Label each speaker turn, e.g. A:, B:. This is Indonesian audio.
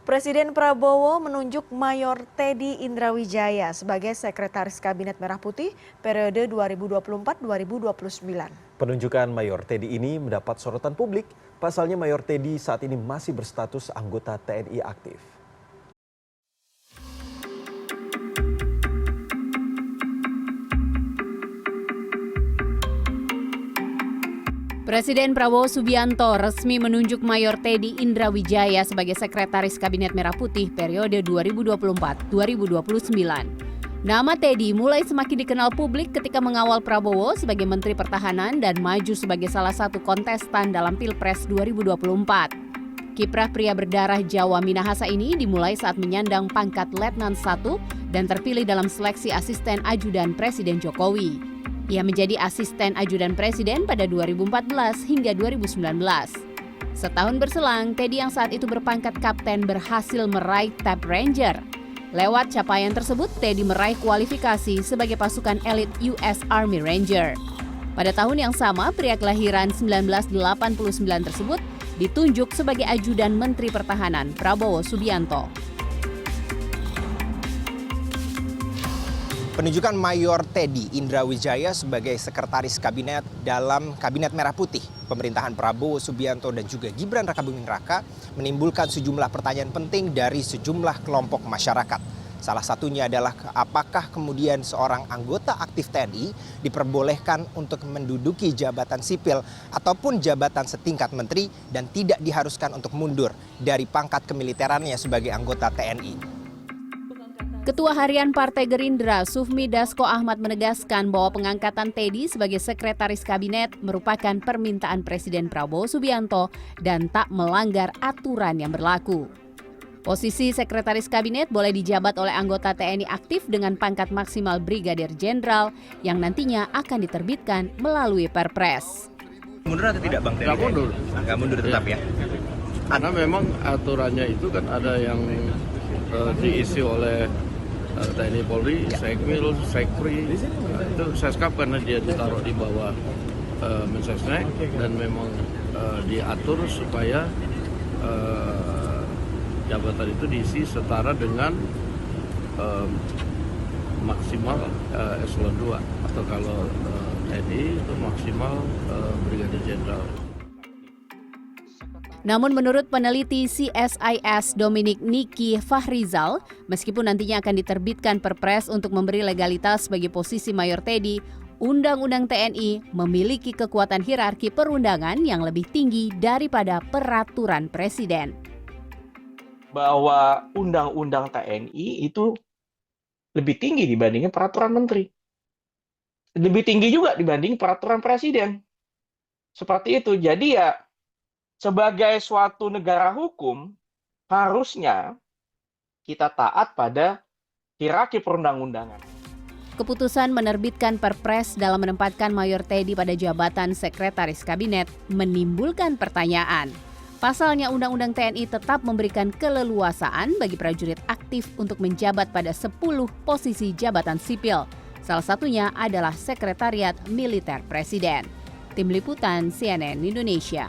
A: Presiden Prabowo menunjuk Mayor Teddy Indrawijaya sebagai Sekretaris Kabinet Merah Putih periode 2024-2029.
B: Penunjukan Mayor Teddy ini mendapat sorotan publik. Pasalnya Mayor Teddy saat ini masih berstatus anggota TNI aktif.
C: Presiden Prabowo Subianto resmi menunjuk Mayor Teddy Indrawijaya sebagai Sekretaris Kabinet Merah Putih periode 2024-2029. Nama Teddy mulai semakin dikenal publik ketika mengawal Prabowo sebagai Menteri Pertahanan dan maju sebagai salah satu kontestan dalam Pilpres 2024. Kiprah pria berdarah Jawa Minahasa ini dimulai saat menyandang pangkat Letnan 1 dan terpilih dalam seleksi asisten ajudan Presiden Jokowi. Ia menjadi asisten ajudan presiden pada 2014 hingga 2019. Setahun berselang, Teddy yang saat itu berpangkat kapten berhasil meraih Tab Ranger. Lewat capaian tersebut, Teddy meraih kualifikasi sebagai pasukan elit US Army Ranger. Pada tahun yang sama, pria kelahiran 1989 tersebut ditunjuk sebagai ajudan Menteri Pertahanan Prabowo Subianto.
D: Penunjukan Mayor Teddy Indrawijaya sebagai Sekretaris Kabinet dalam Kabinet Merah Putih pemerintahan Prabowo Subianto dan juga Gibran Rakabuming Raka menimbulkan sejumlah pertanyaan penting dari sejumlah kelompok masyarakat. Salah satunya adalah apakah kemudian seorang anggota aktif TNI diperbolehkan untuk menduduki jabatan sipil ataupun jabatan setingkat menteri dan tidak diharuskan untuk mundur dari pangkat kemiliterannya sebagai anggota TNI.
C: Ketua Harian Partai Gerindra, Sufmi Dasko Ahmad menegaskan bahwa pengangkatan Teddy sebagai Sekretaris Kabinet merupakan permintaan Presiden Prabowo Subianto dan tak melanggar aturan yang berlaku. Posisi Sekretaris Kabinet boleh dijabat oleh anggota TNI aktif dengan pangkat maksimal Brigadir Jenderal yang nantinya akan diterbitkan melalui Perpres.
D: Mundur atau tidak Bang Teddy?
E: Nggak mundur.
D: Nggak mundur tetap ya?
E: Karena memang aturannya itu kan ada yang diisi oleh TNI Polri, Sekmil, Sekpri, itu Seskap karena dia ditaruh di bawah Mensesnek dan memang diatur supaya jabatan itu diisi setara dengan maksimal eselon 2 atau kalau TNI itu maksimal Brigadir Jenderal.
C: Namun menurut peneliti CSIS Dominic Niki Fahrizal, meskipun nantinya akan diterbitkan Perpres untuk memberi legalitas bagi posisi Mayor Teddy, Undang-Undang TNI memiliki kekuatan hierarki perundangan yang lebih tinggi daripada peraturan Presiden.
F: Bahwa Undang-Undang TNI itu lebih tinggi dibandingin peraturan menteri. Lebih tinggi juga dibanding peraturan Presiden. Seperti itu. Jadi ya, sebagai suatu negara hukum, harusnya kita taat pada hierarki perundang-undangan.
C: Keputusan menerbitkan Perpres dalam menempatkan Mayor Teddy pada jabatan Sekretaris Kabinet menimbulkan pertanyaan. Pasalnya Undang-Undang TNI tetap memberikan keleluasaan bagi prajurit aktif untuk menjabat pada 10 posisi jabatan sipil. Salah satunya adalah Sekretariat Militer Presiden. Tim Liputan CNN Indonesia.